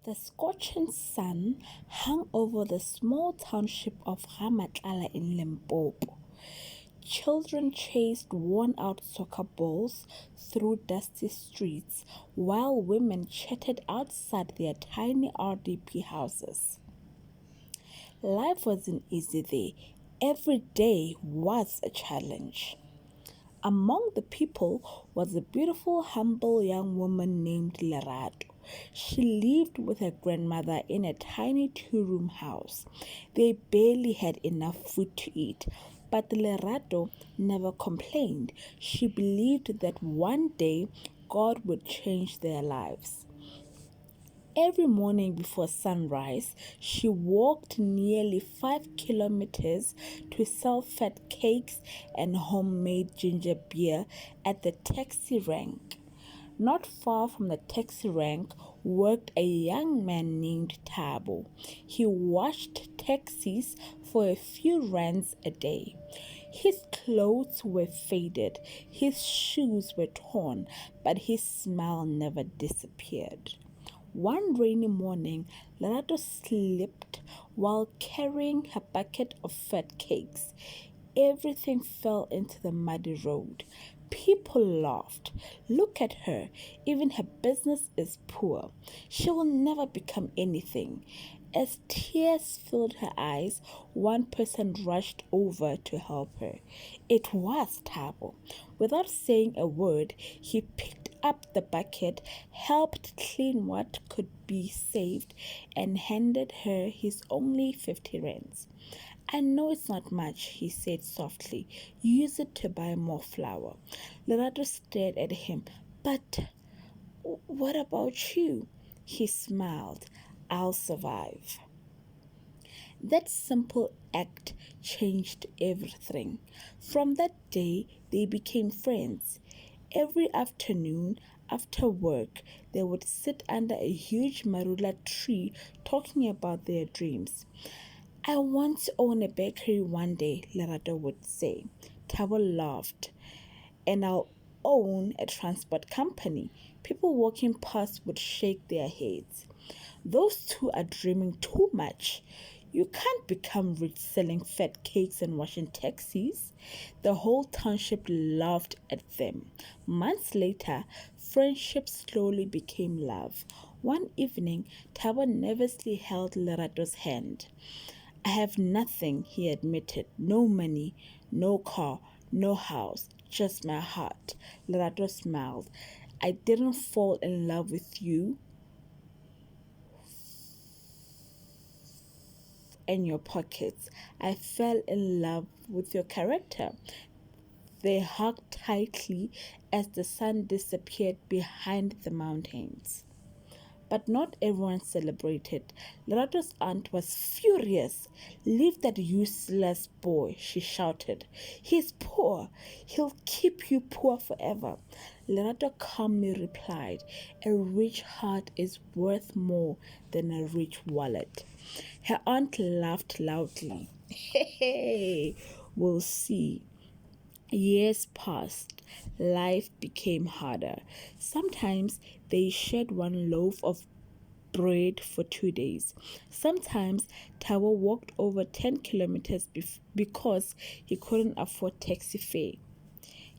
The scorching sun hung over the small township of Ramatlala in Limpopo. Children chased worn-out soccer balls through dusty streets while women chatted outside their tiny RDP houses. Life wasn't easy there. Every day was a challenge. Among the people was a beautiful, humble young woman named Lerato. She lived with her grandmother in a tiny two-room house. They barely had enough food to eat, but Lerato never complained. She believed that one day God would change their lives. Every morning before sunrise, she walked nearly 5 kilometers to sell fat cakes and homemade ginger beer at the taxi rank. Not far from the taxi rank worked a young man named Thabo. He washed taxis for a few rands a day. His clothes were faded, his shoes were torn, but his smile never disappeared. One rainy morning, Lerato slipped while carrying her bucket of fat cakes. Everything fell into the muddy road. People laughed. Look at her. Even her business is poor. She will never become anything. As tears filled her eyes, one person rushed over to help her. It was Thabo. Without saying a word, he picked up the bucket, helped clean what could be saved, and handed her his only 50 rands. I know it's not much, he said softly. Use it to buy more flour. Lerato stared at him. But what about you? He smiled. I'll survive. That simple act changed everything. From that day, they became friends. Every afternoon, after work, they would sit under a huge marula tree talking about their dreams. I want to own a bakery one day, Lerato would say. Thabo laughed. And I'll own a transport company. People walking past would shake their heads. Those two are dreaming too much. You can't become rich selling fat cakes and washing taxis. The whole township laughed at them. Months later, friendship slowly became love. One evening, Thabo nervously held Lerato's hand. I have nothing, he admitted. No money, no car, no house, just my heart. Lerato smiled. I didn't fall in love with you and your pockets. I fell in love with your character. They hugged tightly as the sun disappeared behind the mountains. But not everyone celebrated. Lerato's aunt was furious. Leave that useless boy, she shouted. He's poor. He'll keep you poor forever. Lerato calmly replied, a rich heart is worth more than a rich wallet. Her aunt laughed loudly. Hey, we'll see. Years passed. Life became harder. Sometimes they shared one loaf of bread for 2 days. Sometimes Thabo walked over 10 kilometers because he couldn't afford taxi fare.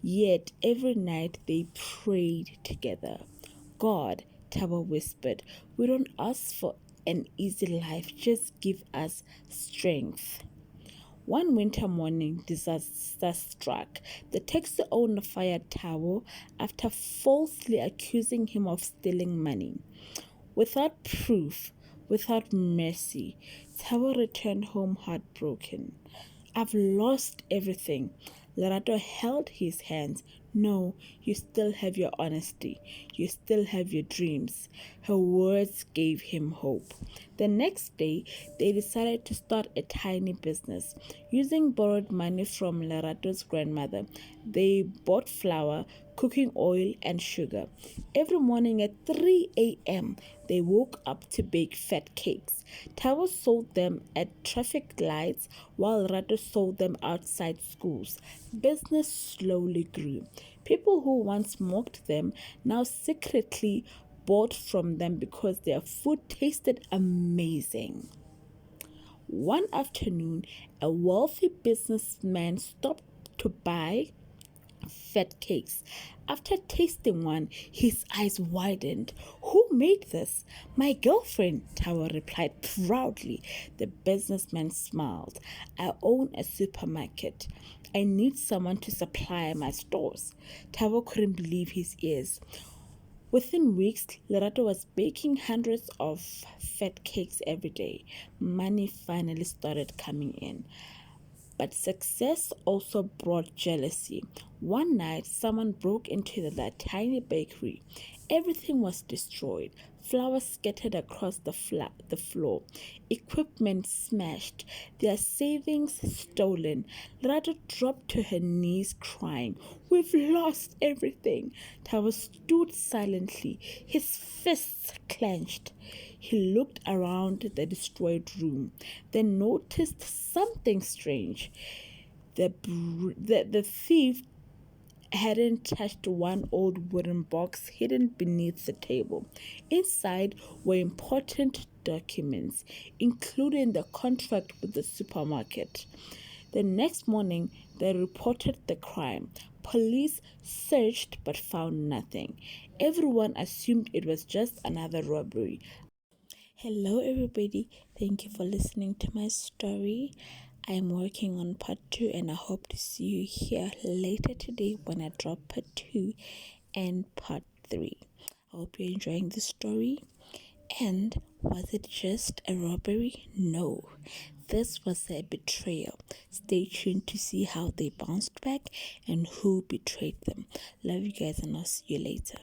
Yet every night they prayed together. God, Thabo whispered, we don't ask for an easy life, just give us strength. One winter morning, disaster struck. The taxi owner fired Thabo after falsely accusing him of stealing money. Without proof, without mercy, Thabo returned home heartbroken. I've lost everything. Lerato held his hands. No, you still have your honesty. You still have your dreams. Her words gave him hope. The next day, they decided to start a tiny business. Using borrowed money from Lerato's grandmother, they bought flour, cooking oil, and sugar. Every morning at 3 a.m., they woke up to bake fat cakes. Thabo sold them at traffic lights while Lerato sold them outside schools. Business slowly grew. People who once mocked them now secretly bought from them because their food tasted amazing. One afternoon, a wealthy businessman stopped to buy fat cakes. After tasting one, his eyes widened. Who made this? My girlfriend, Tawa replied proudly. The businessman smiled. I own a supermarket. I need someone to supply my stores. Tawa couldn't believe his ears. Within weeks, Lerato was baking hundreds of fat cakes every day. Money finally started coming in. But success also brought jealousy. One night, someone broke into that tiny bakery. Everything was destroyed. Flour scattered across the floor. Equipment smashed. Their savings stolen. Lerato dropped to her knees crying, "We've lost everything." Tawa stood silently, his fists clenched. He looked around the destroyed room, then noticed something strange. The thief hadn't touched one old wooden box hidden beneath the table. Inside were important documents, including the contract with the supermarket. The next morning, they reported the crime. Police searched but found nothing. Everyone assumed it was just another robbery. Hello, everybody. Thank you for listening to my story. I'm working on part 2, and I hope to see you here later today when I drop part 2 and part 3. I hope you're enjoying the story. And was it just a robbery? No, this was a betrayal. Stay tuned to see how they bounced back and who betrayed them. Love you guys, and I'll see you later.